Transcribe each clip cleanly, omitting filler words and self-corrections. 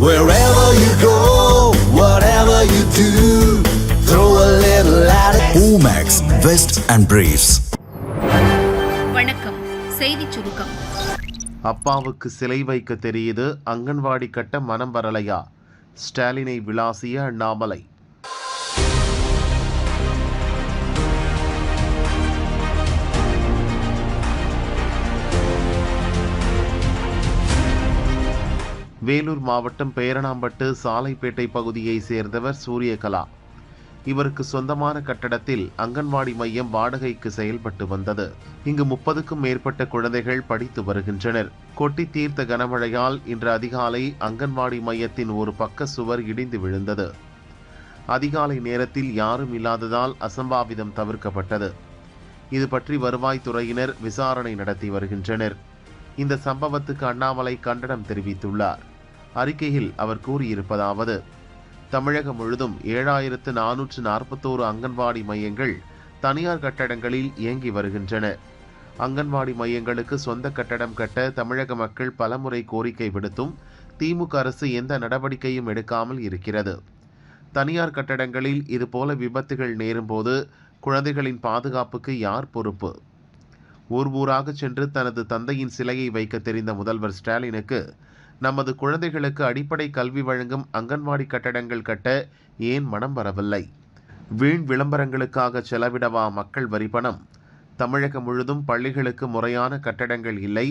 Wherever you go, whatever you do, throw a little at it. Omax, Vest and Briefs. வணக்கம். செய்திச் சுருக்கம். அப்பாவுக்கு சிலை வைக்க தெரியுது, அங்கன்வாடி கட்ட மனம் வரலையா? ஸ்டாலினை விளாசிய அண்ணாமலை. வேலூர் மாவட்டம் பேரணாம்பட்டு சாலைப்பேட்டை பகுதியை சேர்ந்தவர் சூரியகலா. இவருக்கு சொந்தமான கட்டடத்தில் அங்கன்வாடி மையம் வாடகைக்கு செயல்பட்டு வந்தது. இங்கு 30க்கும் மேற்பட்ட குழந்தைகள் படித்து வருகின்றனர். கொட்டி தீர்த்த கனமழையால் இன்று அதிகாலை அங்கன்வாடி மையத்தின் ஒரு பக்க சுவர் இடிந்து விழுந்தது. அதிகாலை நேரத்தில் யாரும் இல்லாததால் அசம்பாவிதம் தவிர்க்கப்பட்டது. இது பற்றி வருவாய்த்துறையினர் விசாரணை நடத்தி வருகின்றனர். இந்த சம்பவத்துக்கு அண்ணாமலை கண்டனம் தெரிவித்துள்ளார். அறிக்கையில் அவர் கூறியிருப்பதாவது: தமிழகம் முழுதும் 7441 அங்கன்வாடி மையங்கள் தனியார் கட்டடங்களில் இயங்கி வருகின்றன. அங்கன்வாடி மையங்களுக்கு சொந்த கட்டடம் கட்ட தமிழக மக்கள் பலமுறை கோரிக்கை விடுத்தும் திமுக அரசு எந்த நடவடிக்கையும் எடுக்காமல் இருக்கிறது. தனியார் கட்டடங்களில் இதுபோல விபத்துகள் நேரும்போது குழந்தைகளின் பாதுகாப்புக்கு யார் பொறுப்பு? ஊராக சென்று தனது தந்தையின் சிலையை வைக்க தெரிந்த முதல்வர் ஸ்டாலினுக்கு நமது குழந்தைகளுக்கு அடிப்படை கல்வி வழங்கும் அங்கன்வாடி கட்டடங்கள் கட்ட ஏன் மனம் வரவில்லை? வீண் விளம்பரங்களுக்காக செலவிடவா மக்கள் வரிப்பணம்? தமிழகம் முழுதும் பள்ளிகளுக்கு முறையான கட்டடங்கள் இல்லை.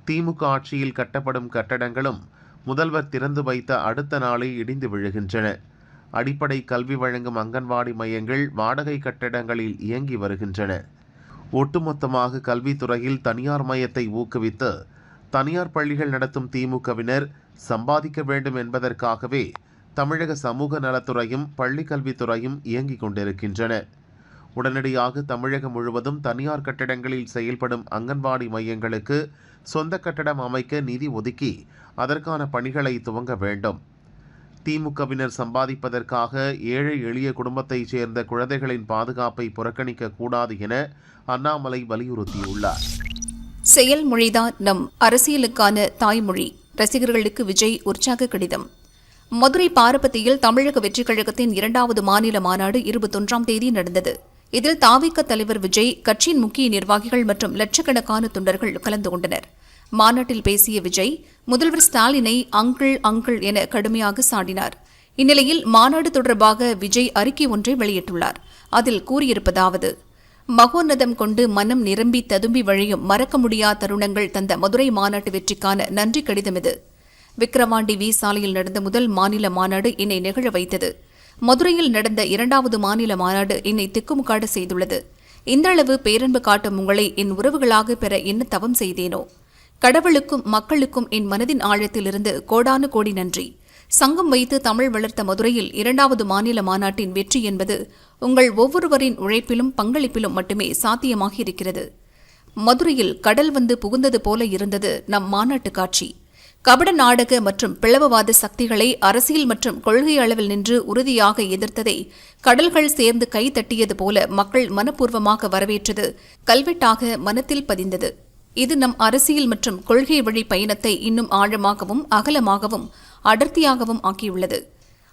திமுக ஆட்சியில் கட்டப்படும் கட்டடங்களும் முதல்வர் திறந்து வைத்த அடுத்த நாளே இடிந்து விழுகின்றன. அடிப்படை கல்வி வழங்கும் அங்கன்வாடி மையங்கள் வாடகை கட்டடங்களில் இயங்கி வருகின்றன. ஒட்டுமொத்தமாக கல்வித்துறையில் தனியார் மையத்தை ஊக்குவித்து தனியார் பள்ளிகள் நடத்தும் திமுகவினர் சம்பாதிக்க வேண்டும் என்பதற்காகவே தமிழக சமூக நலத்துறையும் பள்ளி கல்வித்துறையும் இயங்கிக் கொண்டிருக்கின்றன. உடனடியாக தமிழகம் முழுவதும் தனியார் கட்டடங்களில் செயல்படும் அங்கன்வாடி மையங்களுக்கு சொந்த கட்டடம் அமைக்க நிதி ஒதுக்கி அதற்கான பணிகளை துவங்க வேண்டும். திமுகவினர் சம்பாதிப்பதற்காக ஏழை எளிய குடும்பத்தைச் சேர்ந்த குழந்தைகளின் பாதுகாப்பை புறக்கணிக்க கூடாது என அண்ணாமலை வலியுறுத்தியுள்ளார். செயல்மொழிதான் நம் அரசியலுக்கான தாய்மொழி. ரசிகர்களுக்கு விஜய் உற்சாக கடிதம். மதுரை பாரபத்தியில் தமிழக வெற்றிக் கழகத்தின் 2வது மாநில மாநாடு 21ஆம் தேதி நடந்தது. இதில் தாவிக தலைவர் விஜய், கட்சியின் முக்கிய நிர்வாகிகள் மற்றும் லட்சக்கணக்கான தொண்டர்கள் கலந்து கொண்டனர். மாநாட்டில் பேசிய விஜய், முதல்வர் ஸ்டாலினை அங்கிள் அங்கிள் என கடுமையாக சாடினார். இந்நிலையில் மாநாடு தொடர்பாக விஜய் அறிக்கை ஒன்றை வெளியிட்டுள்ளார். அதில் கூறியிருப்பதாவது: மகோன்னதம் கொண்டு மனம் நிரம்பி ததும்பி வழியும் மறக்க முடியாத தருணங்கள் தந்த மதுரை மாநாட்டு வெற்றிக்கான நன்றி கடிதம் இது. விக்கிரவாண்டி வி சாலையில் நடந்த முதல் மாநில மாநாடு என்னை நெகிழ வைத்தது. மதுரையில் நடந்த 2வது மாநில மாநாடு என்னை திக்குமுக்காட செய்துள்ளது. இந்தளவு பேரன்பு காட்டும் உங்களை என் உறவுகளாக பெற என்ன தவம் செய்தேனோ. கடவுளுக்கும் மக்களுக்கும் என் மனதின் ஆழத்திலிருந்து கோடானு கோடி நன்றி. சங்கம் வைத்து தமிழ் வளர்த்த மதுரையில் 2வது மாநில மாநாட்டின் வெற்றி என்பது உங்கள் ஒவ்வொருவரின் உழைப்பிலும் பங்களிப்பிலும் மட்டுமே சாத்தியமாக இருக்கிறது. மதுரையில் கடல் வந்து புகுந்தது போல இருந்தது நம் மாநாட்டு காட்சி. கபட நாடக மற்றும் பிளவுவாத சக்திகளை அரசியல் மற்றும் கொள்கை அளவில் நின்று உறுதியாக எதிர்த்ததை கடல்கள் சேர்ந்து கை தட்டியது போல மக்கள் மனப்பூர்வமாக வரவேற்றது கல்வெட்டாக மனத்தில் பதிந்தது. இது நம் அரசியல் மற்றும் கொள்கை வழி பயணத்தை இன்னும் ஆழமாகவும் அகலமாகவும் அடர்த்தியாகவும் ஆக்கியுள்ளது.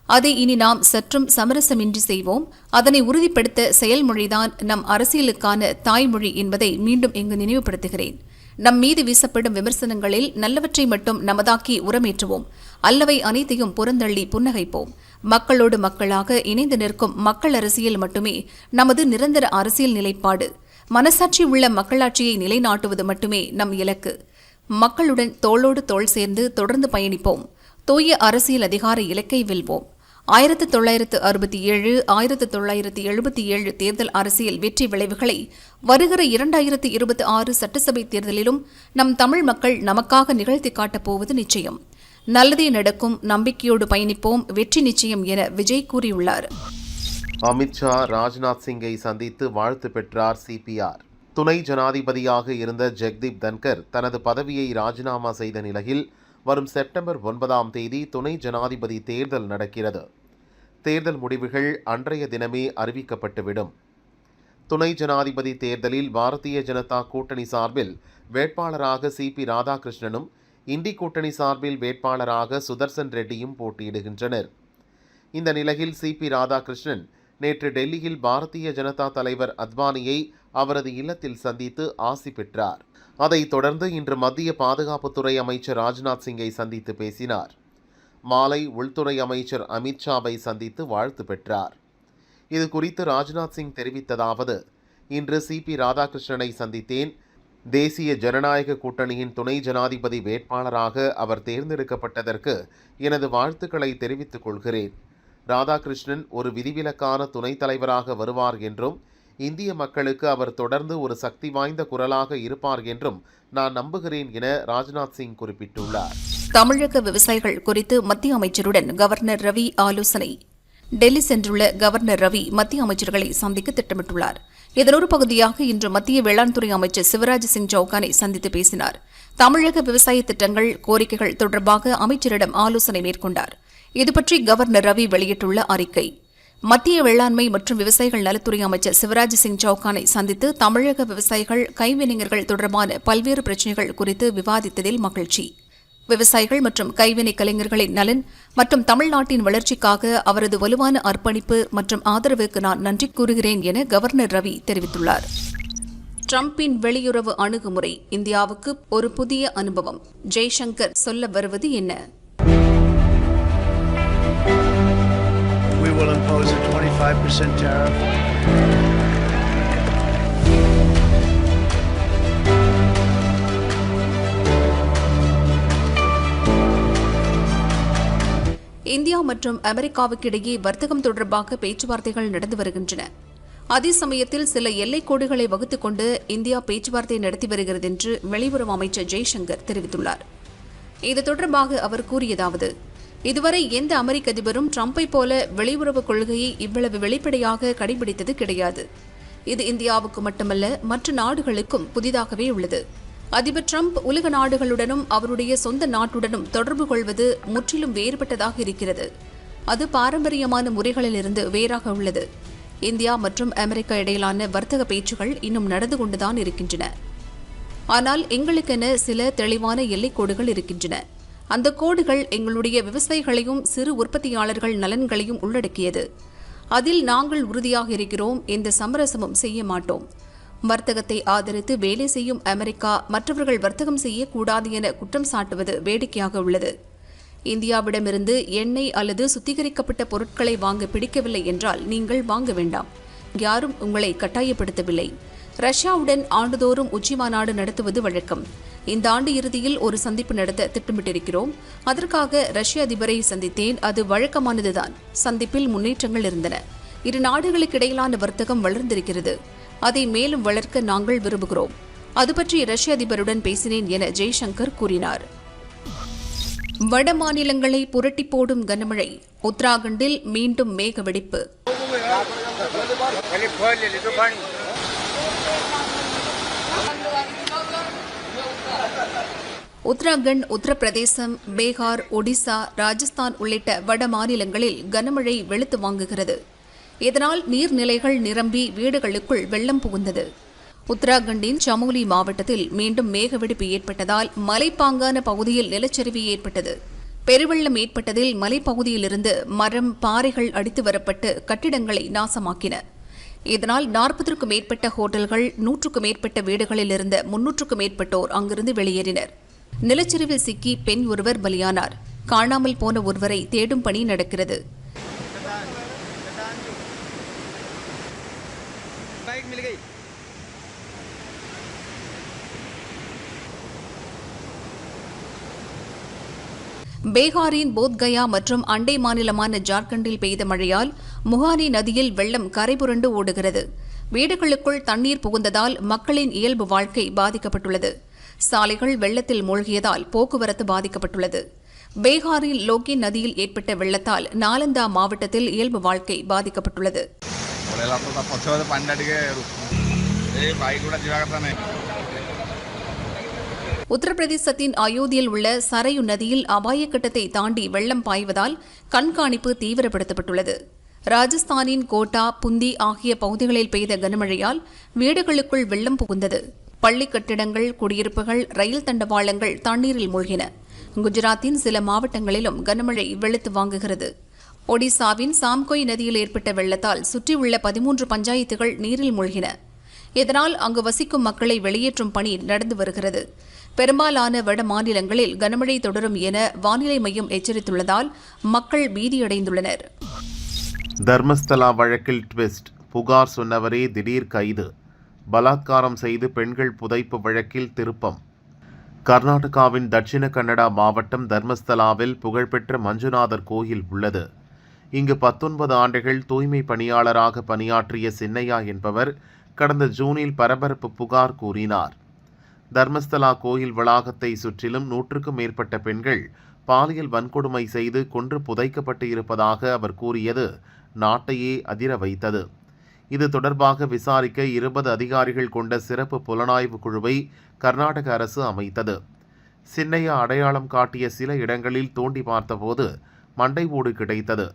அதை இனி நாம் சற்றும் சமரசமின்றி செய்வோம். அதனை உறுதிப்படுத்த செயல்மொழிதான் நம் அரசியலுக்கான தாய்மொழி என்பதை மீண்டும் இங்கு நினைவுபடுத்துகிறேன். நம் மீது வீசப்படும் விமர்சனங்களில் நல்லவற்றை மட்டும் நமதாக்கி உரமேற்றுவோம். அல்லவை அனைத்தையும் புறந்தள்ளி புன்னகைப்போம். மக்களோடு மக்களாக இணைந்து நிற்கும் மக்கள் அரசியல் மட்டுமே நமது நிரந்தர அரசியல் நிலைப்பாடு. மனசாட்சி உள்ள மக்களாட்சியை நிலைநாட்டுவது மட்டுமே நம் இலக்கு. மக்களுடன் தோளோடு தோள் சேர்ந்து தொடர்ந்து பயணிப்போம். தூய அரசியல் அதிகார இலக்கை வெல்வோம். 1967, 1977 தேர்தல் அரசியல் வெற்றி விளைவுகளை வருகிற 2026 சட்டசபை தேர்தலிலும் நம் தமிழ் மக்கள் நமக்காக நிகழ்த்தி காட்டப் போவது நிச்சயம். நல்லதே நடக்கும், நம்பிக்கையோடு பயணிப்போம், வெற்றி நிச்சயம் என விஜய் கூறியுள்ளார். அமித்ஷா ராஜ்நாத் சிங்கை சந்தித்து வாழ்த்து பெற்றார் சிபிஆர். துணை ஜனாதிபதியாக இருந்த ஜெக்தீப் தன்கர் தனது பதவியை ராஜினாமா செய்த நிலையில் வரும் செப்டம்பர் 9ஆம் தேதி துணை ஜனாதிபதி தேர்தல் நடக்கிறது. தேர்தல் முடிவுகள் அன்றைய தினமே அறிவிக்கப்பட்டுவிடும். துணை ஜனாதிபதி தேர்தலில் பாரதிய ஜனதா கூட்டணி சார்பில் வேட்பாளராக சிபி ராதாகிருஷ்ணனும், இண்டி கூட்டணி சார்பில் வேட்பாளராக சுதர்சன் ரெட்டியும் போட்டியிடுகின்றனர். இந்த நிலையில் சிபி ராதாகிருஷ்ணன் நேற்று டெல்லியில் பாரதிய ஜனதா தலைவர் அத்வானியை அவரது இல்லத்தில் சந்தித்து ஆசி பெற்றார். அதைத் தொடர்ந்து இன்று மத்திய பாதுகாப்புத்துறை அமைச்சர் ராஜ்நாத் சிங்கை சந்தித்து பேசினார். மாலை உள்துறை அமைச்சர் அமித்ஷாவை சந்தித்து வாழ்த்து பெற்றார். இது குறித்து ராஜ்நாத் சிங் தெரிவித்ததாவது: இன்று சிபி ராதாகிருஷ்ணனை சந்தித்தேன். தேசிய ஜனநாயக கூட்டணியின் துணை ஜனாதிபதி வேட்பாளராக அவர் தேர்ந்தெடுக்கப்பட்டதற்கு எனது வாழ்த்துக்களை தெரிவித்துக் கொள்கிறேன். ராதாகிருஷ்ணன் ஒரு விதிவிலக்கான துணைத் தலைவராக வருவார் என்றும் இந்திய மக்களுக்கு அவர் தொடர்ந்து ஒரு சக்தி வாய்ந்த குரலாக இருப்பார் என்றும் நான் நம்புகிறேன் என ராஜ்நாத் சிங் குறிப்பிட்டுள்ளார். தமிழக விவசாயிகள் குறித்து மத்திய அமைச்சருடன் கவர்னர் ரவி ஆலோசனை. டெல்லி சென்றுள்ள கவர்னர் ரவி மத்திய அமைச்சர்களை சந்திக்க திட்டமிட்டுள்ளார். இதன் ஒரு பகுதியாக இன்று மத்திய வேளாண் துறை அமைச்சர் சிவராஜ் சிங் சௌகானை சந்தித்து பேசினார். தமிழக விவசாய திட்டங்கள், கோரிக்கைகள் தொடர்பாக அமைச்சரிடம் ஆலோசனை மேற்கொண்டார். இதுபற்றி கவர்னர் ரவி வெளியிட்டுள்ள அறிக்கை: மத்திய வேளாண்மை மற்றும் விவசாயிகள் நலத்துறை அமைச்சர் சிவராஜ் சிங் சௌகானை சந்தித்து தமிழக விவசாயிகள், கைவினைஞர்கள் தொடர்பான பல்வேறு பிரச்சினைகள் குறித்து விவாதித்ததில் மகிழ்ச்சி. விவசாயிகள் மற்றும் கைவினை கலைஞர்களின் நலன் மற்றும் தமிழ்நாட்டின் வளர்ச்சிக்காக அவரது வலுவான அர்ப்பணிப்பு மற்றும் ஆதரவுக்கு நான் நன்றி கூறுகிறேன் என கவர்னர் ரவி தெரிவித்துள்ளார். டிரம்பின் வெளியுறவு அணுகுமுறை இந்தியாவுக்கு ஒரு புதிய அனுபவம். ஜெய்சங்கர் சொல்ல வருவது என்ன? We will impose a 25% tariff. India மற்றும் அமெரிக்காவுக்கு இடையே வர்த்தகம் தொடர்பாக பேச்சுவார்த்தைகள் நடந்து வருகின்றன. அதே சமயத்தில் சில எல்லைக்கோடுகளை வகுத்துக் கொண்டு இந்தியா பேச்சுவார்த்தை நடத்தி வருகிறது என்று வெளியுறவு அமைச்சர் ஜெய்சங்கர் தெரிவித்துள்ளார். இது தொடர்பாக அவர் கூறியதாவது: இதுவரை எந்த அமெரிக்க அதிபரும் டிரம்பை போல வெளியுறவு கொள்கையை இவ்வளவு வெளிப்படையாக கடைபிடித்தது கிடையாது. இது இந்தியாவுக்கு மட்டுமல்ல, மற்ற நாடுகளுக்கும் புதிதாகவே உள்ளது. அதிபர் டிரம்ப் உலக நாடுகளுடனும் அவருடைய சொந்த நாட்டுடனும் தொடர்பு கொள்வது முற்றிலும் வேறுபட்டதாக இருக்கிறது. அது பாரம்பரியமான முறைகளிலிருந்து வேறாக உள்ளது. இந்தியா மற்றும் அமெரிக்கா இடையிலான வர்த்தக பேச்சுகள் இன்னும் நடந்து கொண்டுதான் இருக்கின்றன. ஆனால் எங்களுக்கென சில தெளிவான எல்லைக்கோடுகள் இருக்கின்றன. அந்த கோடுகள் எங்களுடைய விவசாயிகளையும் சிறு உற்பத்தியாளர்கள் நலன்களையும் உள்ளடக்கியது. அதில் நாங்கள் உறுதியாக இருக்கிறோம். எந்த சமரசமும் செய்ய மாட்டோம். வர்த்தகத்தை ஆதரித்து வேலை செய்யும் அமெரிக்கா மற்றவர்கள் வர்த்தகம் செய்யக்கூடாது என குற்றம் சாட்டுவது வேடிக்கையாக உள்ளது. இந்தியாவிடமிருந்து எண்ணெய் அல்லது சுத்திகரிக்கப்பட்ட பொருட்களை வாங்க பிடிக்கவில்லை என்றால் நீங்கள் வாங்க வேண்டாம். யாரும் உங்களை கட்டாயப்படுத்தவில்லை. ரஷ்யாவுடன் ஆண்டுதோறும் உச்சிமாநாடு நடத்துவது வழக்கம். இந்த ஆண்டு இறுதியில் ஒரு சந்திப்பு நடத்த திட்டமிட்டிருக்கிறோம். அதற்காக ரஷ்ய அதிபரை சந்தித்தேன். அது வழக்கமானதுதான். சந்திப்பில் முன்னேற்றங்கள் இருந்தன. இரு நாடுகளுக்கு இடையிலான வர்த்தகம் வளர்ந்திருக்கிறது. அதை மேலும் வளர்க்க நாங்கள் விரும்புகிறோம். அது பற்றி ரஷ்ய அதிபருடன் பேசினேன் என ஜெய்சங்கர் கூறினார். வட மாநிலங்களை புரட்டி போடும் கனமழை. உத்தராகண்டில் மீண்டும் மேக வெடிப்பு. உத்தராகண்ட், உத்தரப்பிரதேசம், பீகார், ஒடிசா, ராஜஸ்தான் உள்ளிட்ட வட மாநிலங்களில் கனமழை வெளுத்து வாங்குகிறது. இதனால் நீர்நிலைகள் நிரம்பி வீடுகளுக்குள் வெள்ளம் புகுந்தது. உத்தராகண்டின் சமோலி மாவட்டத்தில் மீண்டும் மேகவெடிப்பு ஏற்பட்டதால் மலைப்பாங்கான பகுதியில் நிலச்சரிவு ஏற்பட்டது. பெருவெள்ளம் ஏற்பட்டதில் மலைப்பகுதியிலிருந்து மரம், பாறைகள் அடித்து வரப்பட்டு கட்டிடங்களை நாசமாக்கின. இதனால் 40க்கும் மேற்பட்ட ஹோட்டல்கள், 100க்கும் மேற்பட்ட வீடுகளில் இருந்த 300க்கும் மேற்பட்டோர் அங்கிருந்து வெளியேறினர். நிலச்சரிவில் சிக்கி பெண் ஒருவர் பலியானார். காணாமல் போன ஒருவரை தேடும் பணி நடக்கிறது. பீகாரின் போத்கயா மற்றும் அண்டை மாநிலமான ஜார்க்கண்டில் பெய்த மழையால் முகானி நதியில் வெள்ளம் கரைபுரண்டு ஓடுகிறது. வீடுகளுக்குள் தண்ணீர் புகுந்ததால் மக்களின் இயல்பு வாழ்க்கை பாதிக்கப்பட்டுள்ளது. சாலைகள் வெள்ளத்தில் மூழ்கியதால் போக்குவரத்து பாதிக்கப்பட்டுள்ளது. பீகாரில் லோகி நதியில் ஏற்பட்ட வெள்ளத்தால் நாலந்தா மாவட்டத்தில் இயல்பு வாழ்க்கை பாதிக்கப்பட்டுள்ளது. உத்தரப்பிரதேசத்தின் அயோத்தியில் உள்ள சரையு நதியில் அபாய கட்டத்தை தாண்டி வெள்ளம் பாய்வதால் கண்காணிப்பு தீவிரப்படுத்தப்பட்டுள்ளது. ராஜஸ்தானின் கோட்டா, புந்தி ஆகிய பகுதிகளில் பெய்த கனமழையால் வீடுகளுக்குள் வெள்ளம் புகுந்தது. பள்ளி கட்டிடங்கள், குடியிருப்புகள், ரயில் தண்டவாளங்கள் தண்ணீரில் மூழ்கின. குஜராத்தின் சில மாவட்டங்களிலும் கனமழை வெளுத்து வாங்குகிறது. ஒடிசாவின் சாம்கோய் நதியில் ஏற்பட்ட வெள்ளத்தால் சுற்றியுள்ள 13 பஞ்சாயத்துகள் நீரில் மூழ்கின. இதனால் அங்கு வசிக்கும் மக்களை வெளியேற்றும் பணி நடந்து வருகிறது. பெரும்பாலான வட மாநிலங்களில் கனமழை தொடரும் என வானிலை மையம் எச்சரித்துள்ளதால் மக்கள் பீதியடைந்துள்ளனர். தர்மஸ்தலா வழக்கில் ட்விஸ்ட், புகார் சொன்னவரே திடீர் கைது. பலாத்காரம் செய்து பெண்கள் புதைப்பு வழக்கில் திருப்பம். கர்நாடகாவின் தட்சிண கன்னடா மாவட்டம் தர்மஸ்தலாவில் புகழ்பெற்ற மஞ்சுநாதர் கோயில் உள்ளது. இங்கு 19 ஆண்டுகள் தூய்மை பணியாளராக பணியாற்றிய சின்னையா என்பவர் கடந்த ஜூனில் பரபரப்பு புகார் கூறினார். தர்மஸ்தலா கோயில் வளாகத்தை சுற்றிலும் 100க்கும் மேற்பட்ட பெண்கள் பாலியல் வன்கொடுமை செய்து கொன்று புதைக்கப்பட்டு இருப்பதாக அவர் கூறியது நாட்டையே அதிர வைத்தது. இது தொடர்பாக விசாரிக்க 20 அதிகாரிகள் கொண்ட சிறப்பு புலனாய்வு குழுவை கர்நாடக அரசு அமைத்தது. சின்னையா அடையாளம் காட்டிய சில இடங்களில் தோண்டி பார்த்தபோது மண்டை ஓடு கிடைத்தது.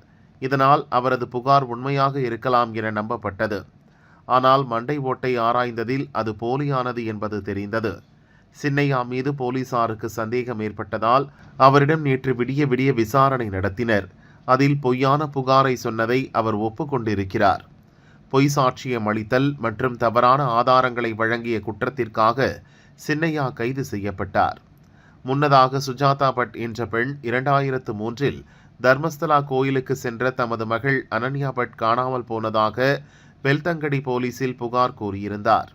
இதனால் அவரது புகார் உண்மையாக இருக்கலாம் என நம்பப்பட்டது. ஆனால் மண்டை ஓட்டை ஆராய்ந்ததில் அது போலியானது என்பது தெரிந்தது. சின்னையா மீது போலீசாருக்கு சந்தேகம் ஏற்பட்டதால் அவரிடம் நேற்று விடிய விசாரணை நடத்தினர். அதில் பொய்யான புகாரை சொன்னதை அவர் ஒப்புக்கொண்டிருக்கிறார். பொய் சாட்சியம் அளித்தல் மற்றும் தவறான ஆதாரங்களை வழங்கிய குற்றத்திற்காக சின்னையா கைது செய்யப்பட்டார். முன்னதாக சுஜாதா பட் என்ற பெண் 2003இல் தர்மஸ்தலா கோயிலுக்கு சென்ற தமது மகள் அனன்யா பட் காணாமல் போனதாக பெல்தங்கடி போலீசில் புகார் கூறியிருந்தார்.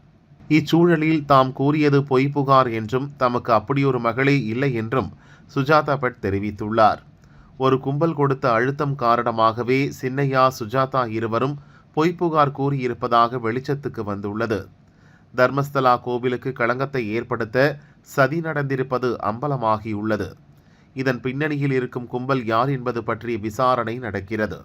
இச்சூழலில் தாம் கூறியது பொய் புகார் என்றும் தமக்கு அப்படியொரு மகளே இல்லை என்றும் சுஜாதா பட் தெரிவித்துள்ளார். ஒரு கும்பல் கொடுத்த அழுத்தம் காரணமாகவே சின்னையா, சுஜாதா இருவரும் பொய் புகார் கூறியிருப்பதாக வெளிச்சத்துக்கு வந்துள்ளது. தர்மஸ்தலா கோவிலுக்கு களங்கத்தை ஏற்படுத்த சதி நடந்திருப்பது அம்பலமாகியுள்ளது. இதன் பின்னணியில் இருக்கும் கும்பல் யார் என்பது பற்றிய விசாரணை நடக்கிறது.